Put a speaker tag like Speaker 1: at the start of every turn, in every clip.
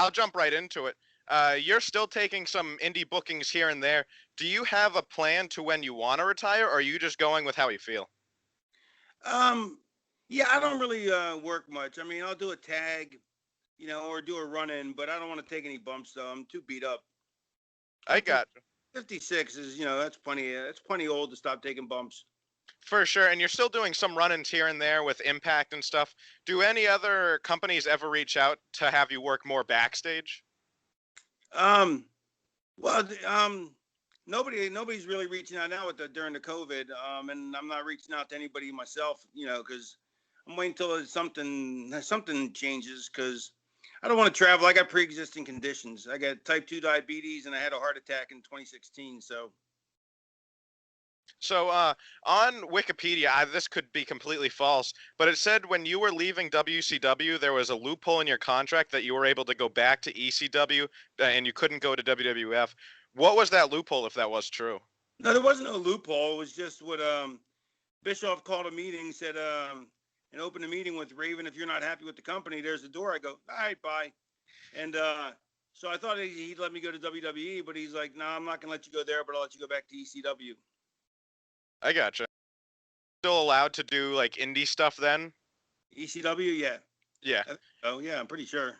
Speaker 1: I'll jump right into it. You're still taking some indie bookings here and there. Do you have a plan to when you want to retire, or are you just going with how you feel?
Speaker 2: Um, yeah, I don't really work much. I mean, I'll do a tag, or do a run in, but I don't want to take any bumps though. I'm too beat up.
Speaker 1: I
Speaker 2: I'm
Speaker 1: got you.
Speaker 2: 56 is, that's plenty. That's plenty old to stop taking bumps.
Speaker 1: For sure, and you're still doing some run-ins here and there with Impact and stuff. Do any other companies ever reach out to have you work more backstage?
Speaker 2: Um, well, nobody's really reaching out now during the COVID. And I'm not reaching out to anybody myself, because I'm waiting until something changes because I don't want to travel. I got pre-existing conditions. I got type 2 diabetes and I had a heart attack in 2016. So,
Speaker 1: So, on Wikipedia, this could be completely false, but it said when you were leaving WCW, there was a loophole in your contract that you were able to go back to ECW, and you couldn't go to WWF. What was that loophole, if that was true?
Speaker 2: no, there wasn't a loophole. It was just what Bischoff called a meeting, said, and opened a meeting with Raven. If you're not happy with the company, there's the door. I go, all right, bye. And so I thought he'd let me go to WWE, but he's like, no, I'm not going to let you go there, but I'll let you go back to ECW.
Speaker 1: I gotcha. Still allowed to do like indie stuff then?
Speaker 2: ECW, yeah.
Speaker 1: Yeah.
Speaker 2: Oh, yeah, I'm pretty sure.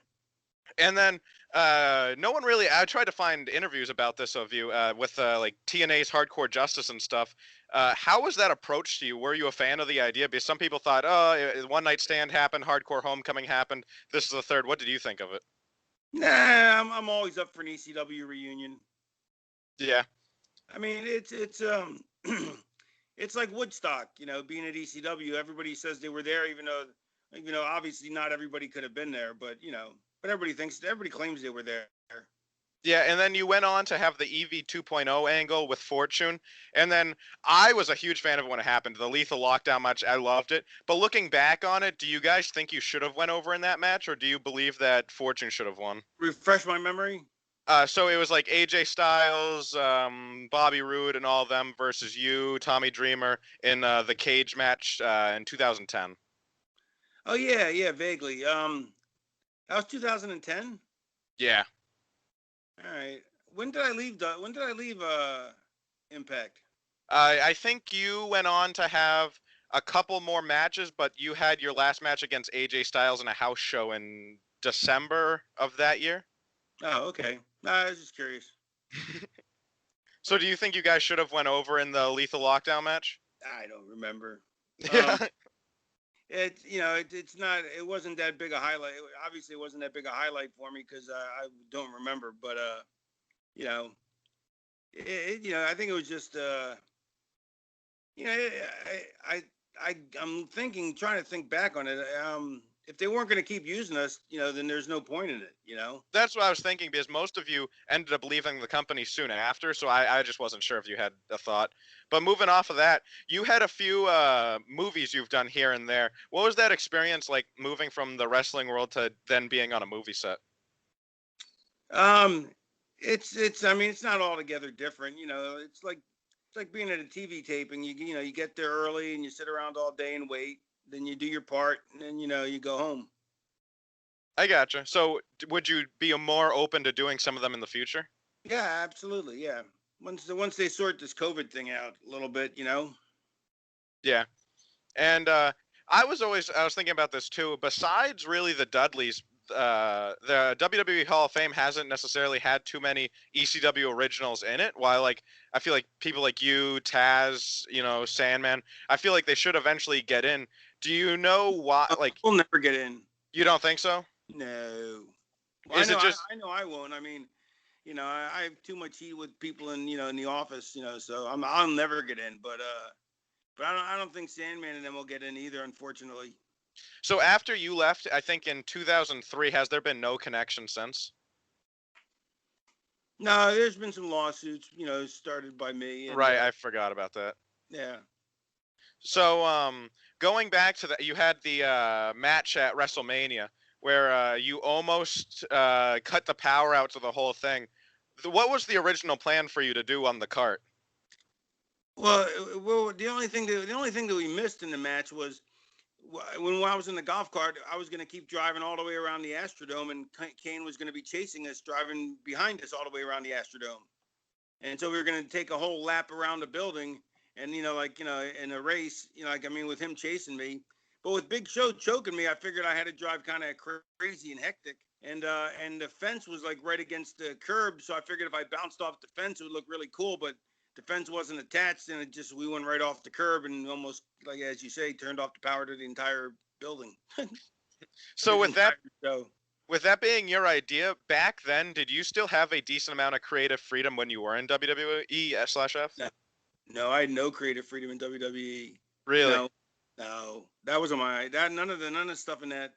Speaker 1: And then no one really. I tried to find interviews about this of you with like TNA's Hardcore Justice and stuff. How was that approached to you? Were you a fan of the idea? Because some people thought, oh, one night stand happened, Hardcore Homecoming happened. This is the third. What did you think of it?
Speaker 2: Nah, I'm always up for an ECW reunion.
Speaker 1: Yeah.
Speaker 2: I mean, it's it's like Woodstock, being at ECW. Everybody says they were there, even though, obviously not everybody could have been there, but everybody claims they were there.
Speaker 1: Yeah, and then you went on to have the EV 2.0 angle with Fortune, and then I was a huge fan of it when it happened. The Lethal Lockdown match, I loved it. But looking back on it, do you guys think you should have went over in that match, or do you believe that Fortune should have won?
Speaker 2: Refresh my memory.
Speaker 1: So it was like AJ Styles, Bobby Roode, and all of them versus you, Tommy Dreamer, in the cage match in 2010.
Speaker 2: Oh yeah, vaguely. That was 2010.
Speaker 1: Yeah.
Speaker 2: All right. When did I leave Impact?
Speaker 1: I think you went on to have a couple more matches, but you had your last match against AJ Styles in a house show in December of that year.
Speaker 2: Oh, okay. I was just curious.
Speaker 1: So do you think you guys should have went over in the Lethal Lockdown match?
Speaker 2: I don't remember.
Speaker 1: Yeah.
Speaker 2: It's not. It wasn't that big a highlight. Obviously, it wasn't that big a highlight for me because I don't remember. But you know, I think it was just you know, I'm trying to think back on it. If they weren't going to keep using us, then there's no point in it.
Speaker 1: That's what I was thinking, because most of you ended up leaving the company soon after, so I just wasn't sure if you had a thought. But moving off of that, you had a few movies you've done here and there. What was that experience like, moving from the wrestling world to then being on a movie set?
Speaker 2: Um, I mean, it's not altogether different. It's like being at a TV taping. You get there early and you sit around all day and wait. Then you do your part, and then you go home.
Speaker 1: I gotcha. So would you be more open to doing some of them in the future?
Speaker 2: Yeah, absolutely. Yeah. Once they sort this COVID thing out a little bit.
Speaker 1: Yeah. And I was thinking about this too. Besides really the Dudleys, the WWE Hall of Fame hasn't necessarily had too many ECW originals in it. While like I feel like people like you, Taz, Sandman, I feel like they should eventually get in. Do you know why? Like,
Speaker 2: We'll never get in.
Speaker 1: you don't think so?
Speaker 2: No. Well, I
Speaker 1: Is
Speaker 2: know.
Speaker 1: it just
Speaker 2: I know. I won't. I mean, I have too much heat with people in the office. So I'll never get in. But I don't think Sandman and them will get in either. Unfortunately.
Speaker 1: so after you left? I think in 2003. Has there been no connection since?
Speaker 2: No, there's been some lawsuits, started by me, and
Speaker 1: Right, I forgot about that.
Speaker 2: yeah.
Speaker 1: So, going back to that, you had the match at WrestleMania where you almost cut the power out to the whole thing. What was the original plan for you to do on the cart?
Speaker 2: Well, the only thing that we missed in the match was when I was in the golf cart, I was going to keep driving all the way around the Astrodome, and Kane was going to be chasing us, driving behind us all the way around the Astrodome. And so we were going to take a whole lap around the building, and in a race, with him chasing me, but with Big Show choking me, I figured I had to drive kind of crazy and hectic. And the fence was like right against the curb, so I figured if I bounced off the fence, it would look really cool. But the fence wasn't attached, and we went right off the curb and almost, like as you say, turned off the power to the entire building.
Speaker 1: So
Speaker 2: His entire show.
Speaker 1: with that being your idea, back then, did you still have a decent amount of creative freedom when you were in WWE/F?
Speaker 2: No, I had no creative freedom in WWE.
Speaker 1: Really?
Speaker 2: No, that wasn't none of the stuff in that.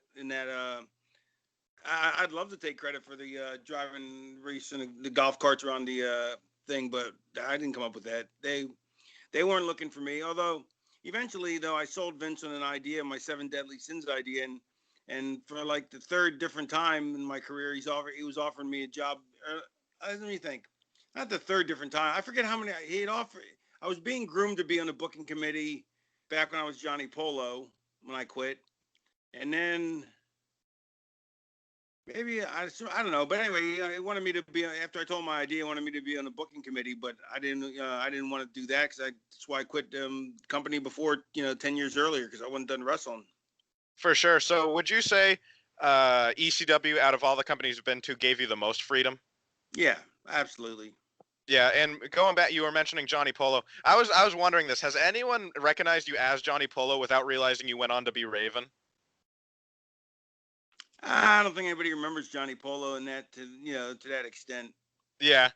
Speaker 2: I'd love to take credit for the driving race and the golf carts around the thing, but I didn't come up with that. They weren't looking for me. Although eventually, though, I sold Vincent an idea, my 7 Deadly Sins idea, and for like the third different time in my career, he was offering me a job. Let me think. Not the third different time. I forget how many he had offered. I was being groomed to be on the booking committee back when I was Johnny Polo when I quit, and then maybe I don't know. But anyway, he wanted me to be, after I told him my idea. He wanted me to be on the booking committee, but I didn't want to do that because that's why I quit company before 10 years earlier, because I wasn't done wrestling.
Speaker 1: For sure. So would you say ECW, out of all the companies you've been to, gave you the most freedom?
Speaker 2: Yeah, absolutely.
Speaker 1: Yeah, and going back, you were mentioning Johnny Polo. I was wondering this. Has anyone recognized you as Johnny Polo without realizing you went on to be Raven?
Speaker 2: I don't think anybody remembers Johnny Polo in that to that extent.
Speaker 1: Yeah,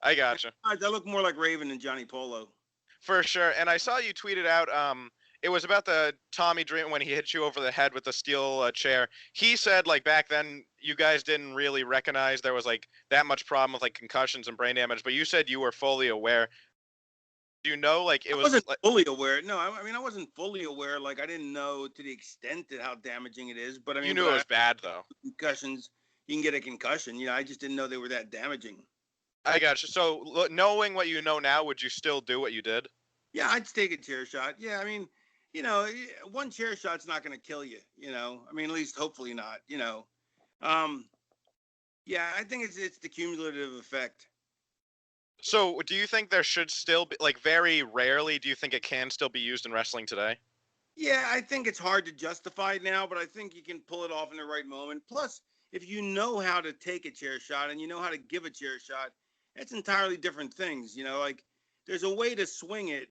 Speaker 1: I gotcha.
Speaker 2: I look more like Raven than Johnny Polo.
Speaker 1: For sure. And I saw you tweeted out it was about the Tommy Dreamer when he hit you over the head with the steel chair. He said like back then you guys didn't really recognize there was like that much problem with like concussions and brain damage, but you said you were fully aware. Do you know like it was?
Speaker 2: I wasn't fully aware. No, I mean I wasn't fully aware. Like I didn't know to the extent that how damaging it is. But I mean,
Speaker 1: you knew it was bad though.
Speaker 2: Concussions, you can get a concussion. I just didn't know they were that damaging.
Speaker 1: I gotcha. So knowing what you know now, would you still do what you did?
Speaker 2: Yeah, I'd take a chair shot. Yeah, I mean, one chair shot's not going to kill you. I mean, at least hopefully not. Yeah, I think it's the cumulative effect.
Speaker 1: So do you think there should still be, like very rarely, do you think it can still be used in wrestling today?
Speaker 2: Yeah, I think it's hard to justify it now, but I think you can pull it off in the right moment. Plus, if you know how to take a chair shot and you know how to give a chair shot, it's entirely different things. Like there's a way to swing it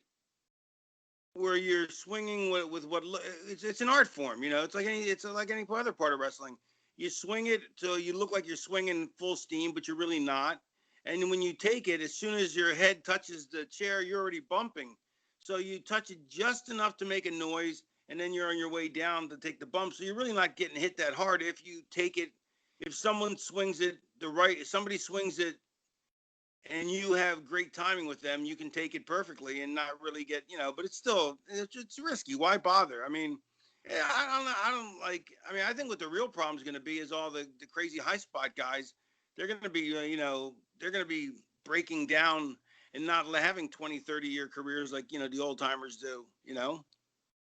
Speaker 2: where you're swinging with what it's an art form. It's like any other part of wrestling. You swing it so you look like you're swinging full steam, but you're really not. And when you take it, as soon as your head touches the chair, you're already bumping. So you touch it just enough to make a noise, and then you're on your way down to take the bump. So you're really not getting hit that hard if you take it. If someone swings it if somebody swings it and you have great timing with them, you can take it perfectly and not really get, but it's risky. Why bother? I mean, I don't like, I think what the real problem is going to be is all the crazy high spot guys. They're going to be, they're going to be breaking down and not having 20, 30-year careers like, the old timers do,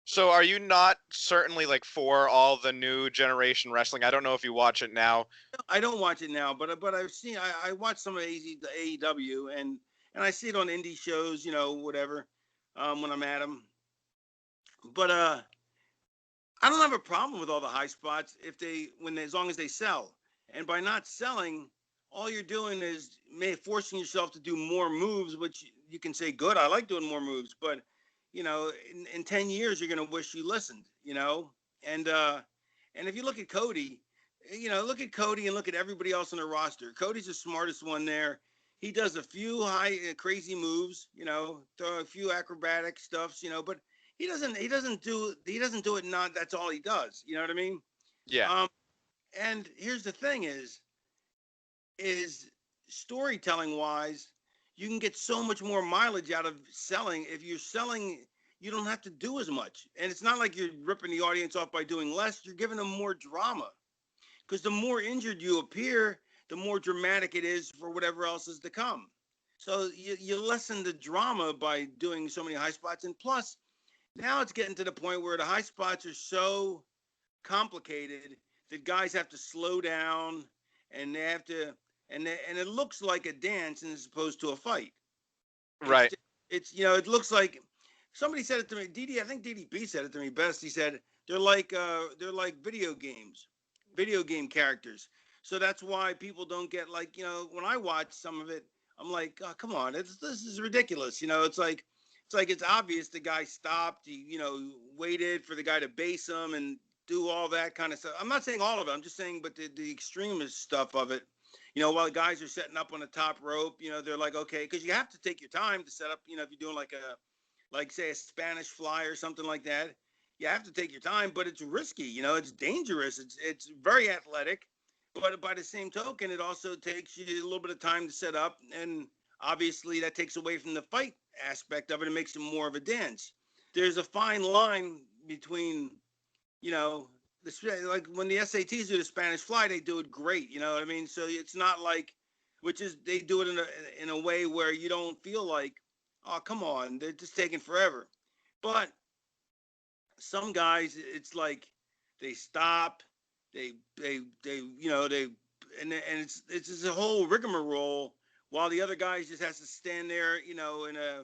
Speaker 1: So are you not certainly like for all the new generation wrestling? I don't know if you watch it now.
Speaker 2: I don't watch it now, but I've seen, I watch some of the AEW and I see it on indie shows, whatever, when I'm at them. But I don't have a problem with all the high spots as long as they sell. And by not selling, all you're doing is forcing yourself to do more moves, which you can say, good, I like doing more moves, but in 10 years, you're going to wish you listened, and if you look at Cody, look at Cody and look at everybody else on the roster. Cody's the smartest one there. He does a few crazy moves, throw a few acrobatic stuffs, but he doesn't do it. Not that's all he does. You know what I mean?
Speaker 1: Yeah.
Speaker 2: And here's the thing: is storytelling wise, you can get so much more mileage out of selling. If you're selling, you don't have to do as much, and it's not like you're ripping the audience off by doing less. You're giving them more drama, because the more injured you appear, the more dramatic it is for whatever else is to come. So you lessen the drama by doing so many high spots, and plus Now it's getting to the point where the high spots are so complicated that guys have to slow down and they have to, and it looks like a dance as opposed to a fight. It's
Speaker 1: Right.
Speaker 2: it's it looks like somebody said it to me. I think DDP said it to me best. He said they're like video game characters. So that's why people don't get like when I watch some of it, I'm like, oh, come on, this is ridiculous. It's obvious the guy stopped. He waited for the guy to base him and do all that kind of stuff. I'm not saying all of it. I'm just saying, but the extremist stuff of it. While the guys are setting up on the top rope, they're like, okay, because you have to take your time to set up. If you're doing like say a Spanish fly or something like that, you have to take your time, but it's risky. It's dangerous. It's very athletic, but by the same token, it also takes you a little bit of time to set up, and obviously that takes away from the fight aspect of it and makes it more of a dance. There's a fine line between, you know, like when the SATs do the Spanish Fly, they do it great. You know what I mean? So it's not like, which is they do it in a way where you don't feel like, oh come on, they're just taking forever. But some guys, it's like they stop, they and it's just a whole rigmarole while the other guys just has to stand there, in a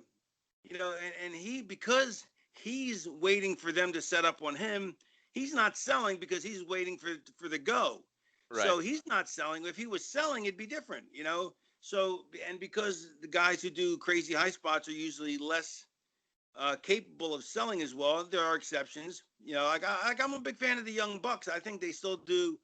Speaker 2: and he because he's waiting for them to set up on him. He's not selling because he's waiting for the go.
Speaker 1: Right.
Speaker 2: So he's not selling. If he was selling, it'd be different. So and because the guys who do crazy high spots are usually less capable of selling as well. There are exceptions. I'm a big fan of the Young Bucks. I think they still do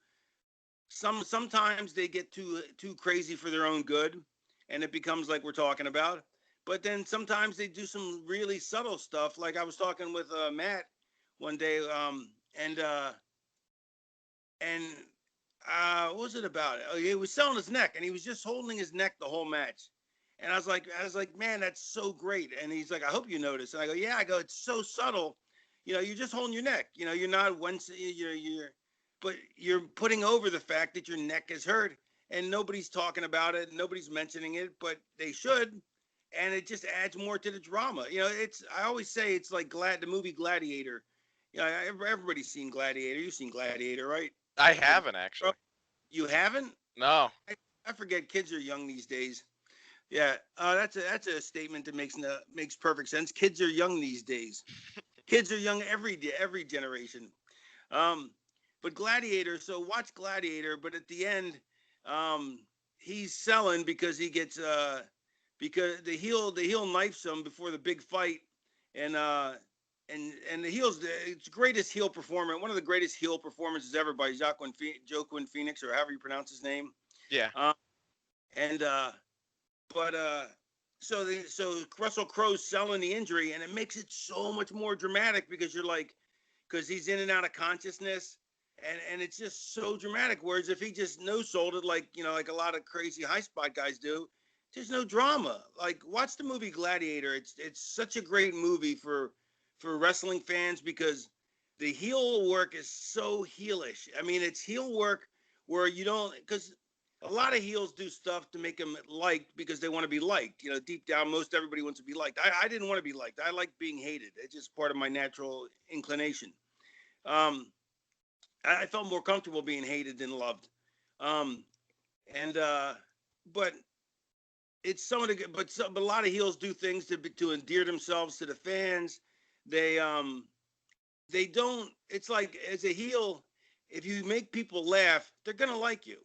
Speaker 2: sometimes they get too crazy for their own good, and it becomes like we're talking about. But then sometimes they do some really subtle stuff. Like I was talking with Matt one day, and what was it about? Oh, he was selling his neck, and he was just holding his neck the whole match. And I was like, man, that's so great. And he's like, I hope you notice. And I go, yeah. I go, it's so subtle. You're just holding your neck. You're not once but you're putting over the fact that your neck is hurt, and nobody's talking about it. Nobody's mentioning it, but they should. And it just adds more to the drama. I always say it's like the movie Gladiator. Everybody's seen Gladiator. You've seen Gladiator, right?
Speaker 1: I
Speaker 2: With
Speaker 1: haven't actually.
Speaker 2: You haven't?
Speaker 1: No.
Speaker 2: I forget. Kids are young these days. Yeah, that's a statement that makes perfect sense. Kids are young these days. Kids are young every generation. Um, but Gladiator. So watch Gladiator. But at the end, um, he's selling because he gets because the heel knifes him before the big fight, and and the heel's it's greatest heel performance. One of the greatest heel performances ever by Joaquin Phoenix, or however you pronounce his name.
Speaker 1: Yeah.
Speaker 2: Um, and but so Russell Crowe's selling the injury, and it makes it so much more dramatic because you're like, because he's in and out of consciousness, and it's just so dramatic. Whereas if he just no sold it, like a lot of crazy high spot guys do, there's no drama. Like watch the movie Gladiator. It's such a great movie for wrestling fans because the heel work is so heelish. I mean, it's heel work where you don't because a lot of heels do stuff to make them liked because they want to be liked. Deep down, most everybody wants to be liked. I didn't want to be liked. I like being hated. It's just part of my natural inclination. Um, I felt more comfortable being hated than loved. Um, and but it's some of the but a lot of heels do things to endear themselves to the fans. They they don't. It's like as a heel, if you make people laugh, they're gonna like you.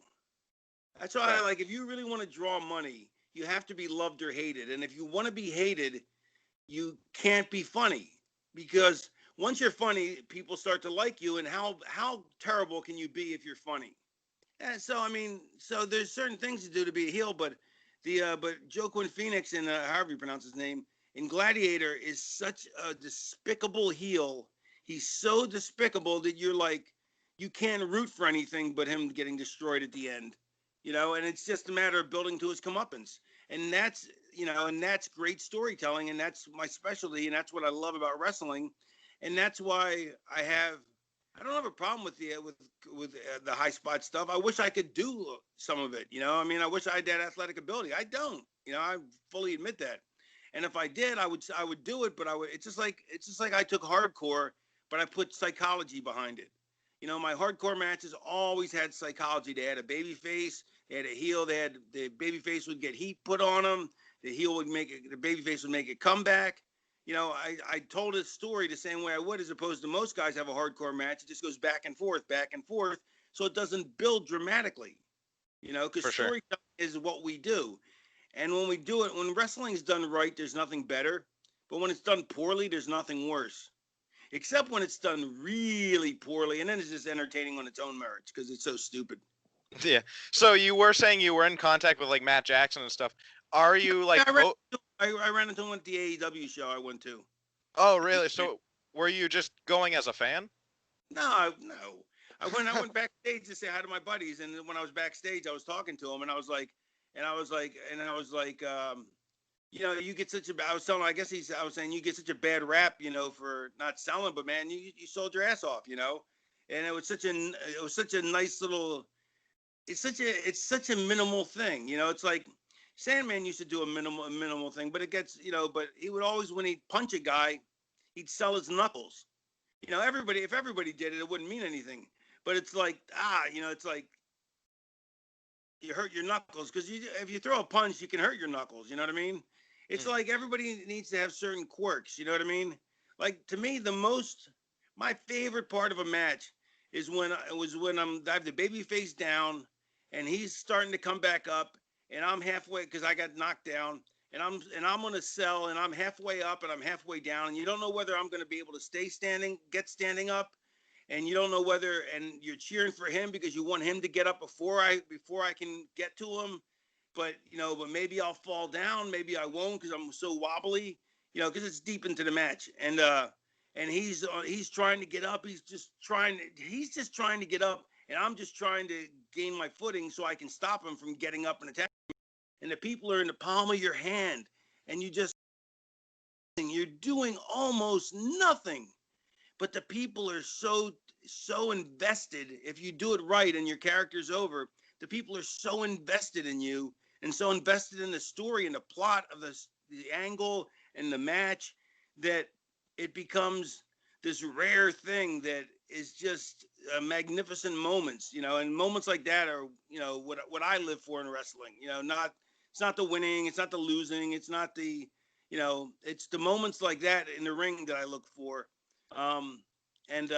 Speaker 2: That's why I
Speaker 1: Right.
Speaker 2: like if you really want to draw money, you have to be loved or hated. And if you want to be hated, you can't be funny because once you're funny, people start to like you. And how terrible can you be if you're funny? And so I mean, so there's certain things to do to be a heel, but Joaquin Phoenix and however you pronounce his name in Gladiator is such a despicable heel. He's so despicable that you're like you can't root for anything but him getting destroyed at the end. And it's just a matter of building to his comeuppance. And that's great storytelling, and that's my specialty, and that's what I love about wrestling, and that's why I don't have a problem with the high spot stuff. I wish I could do some of it. I mean, I wish I had that athletic ability. I don't. I fully admit that. And if I did, I would do it. But it's just like I took hardcore, but I put psychology behind it. You know, my hardcore matches always had psychology. They had a baby face, they had a heel. The baby face would get heat put on them. The heel would make it. The baby face would make a comeback. You know, I told a story the same way I would, as opposed to most guys have a hardcore match. It just goes back and forth, so it doesn't build dramatically. You know, because
Speaker 1: For sure.
Speaker 2: storytelling is what we do. And when we do it, when wrestling is done right, there's nothing better. But when it's done poorly, there's nothing worse. Except when it's done really poorly, and then it's just entertaining on its own merits because it's so stupid.
Speaker 1: Yeah. So you were saying you were in contact with like Matt Jackson and stuff. Are you like?
Speaker 2: Yeah, I ran into him at the AEW show I went to.
Speaker 1: Oh, really? So were you just going as a fan?
Speaker 2: No. I went backstage to say hi to my buddies, and when I was backstage, I was talking to him, and I was like, you know, you get such a. I was telling. I was saying you get such a bad rap, you know, for not selling, but man, you sold your ass off, you know, and it was such a nice little. It's such a minimal thing, you know. It's like Sandman used to do a minimal thing, but it gets, you know. But he would always, when he'd punch a guy, he'd sell his knuckles. You know, if everybody did it, it wouldn't mean anything. But it's like, you know, it's like you hurt your knuckles because if you throw a punch, you can hurt your knuckles. You know what I mean? It's like everybody needs to have certain quirks. You know what I mean? Like to me, my favorite part of a match is when I have the baby face down and he's starting to come back up and I'm halfway because I got knocked down and I'm gonna sell and I'm halfway up and I'm halfway down and you don't know whether I'm gonna be able to get standing up, and you don't know whether, and you're cheering for him because you want him to get up before I can get to him. But you know, but maybe I'll fall down, maybe I won't because I'm so wobbly, you know, because it's deep into the match, and he's trying to get up, he's just trying to get up, and I'm just trying to gain my footing so I can stop him from getting up and attacking. And the people are in the palm of your hand, and you're doing almost nothing, but the people are so invested. If you do it right and your character's over, the people are so invested in you and so invested in the story and the plot of the angle and the match that it becomes this rare thing that is just magnificent moments, you know. And moments like that are, you know, what I live for in wrestling. You know, it's not the winning, it's not the losing, it's not the, you know, it's the moments like that in the ring that I look for. um, and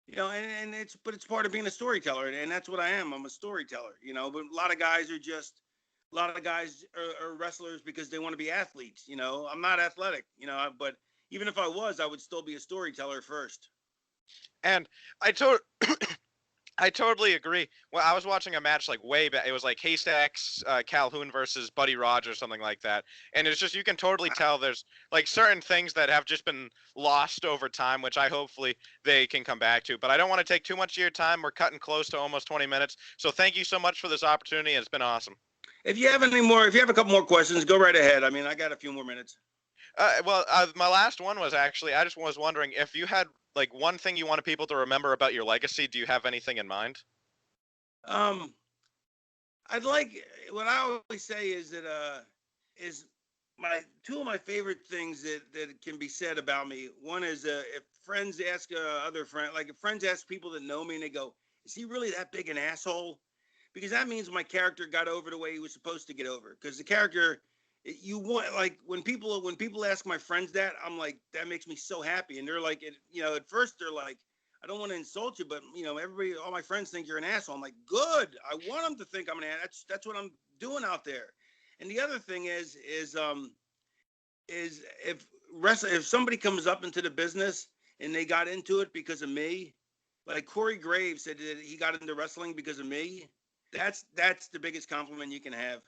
Speaker 2: you know, and it's part of being a storyteller, and that's what I am. I'm a storyteller, you know. But a lot of guys are wrestlers because they want to be athletes. You know, I'm not athletic, you know, but even if I was, I would still be a storyteller first.
Speaker 1: And I I totally agree. Well, I was watching a match like way back. It was like Haystacks Calhoun versus Buddy Rogers, something like that. And it's just you can totally tell there's like certain things that have just been lost over time, which I hopefully they can come back to. But I don't want to take too much of your time. We're cutting close to almost 20 minutes. So thank you so much for this opportunity. It's been awesome.
Speaker 2: If you have if you have a couple more questions, go right ahead. I mean, I got a few more minutes.
Speaker 1: My last one was actually I just was wondering if you had like one thing you wanted people to remember about your legacy. Do you have anything in mind?
Speaker 2: Um, I'd like what I always say is that is my two of my favorite things that can be said about me. One is if friends ask other friend, like if friends ask people that know me and they go, "Is he really that big an asshole?" Because that means my character got over the way he was supposed to get over. Because the character, you want, like when people ask my friends that, I'm like, that makes me so happy. And they're like, you know, at first they're like, I don't want to insult you, but you know, all my friends think you're an asshole. I'm like, good. I want them to think I'm an asshole. That's what I'm doing out there. And the other thing is if somebody comes up into the business and they got into it because of me, like Corey Graves said that he got into wrestling because of me. That's the biggest compliment you can have.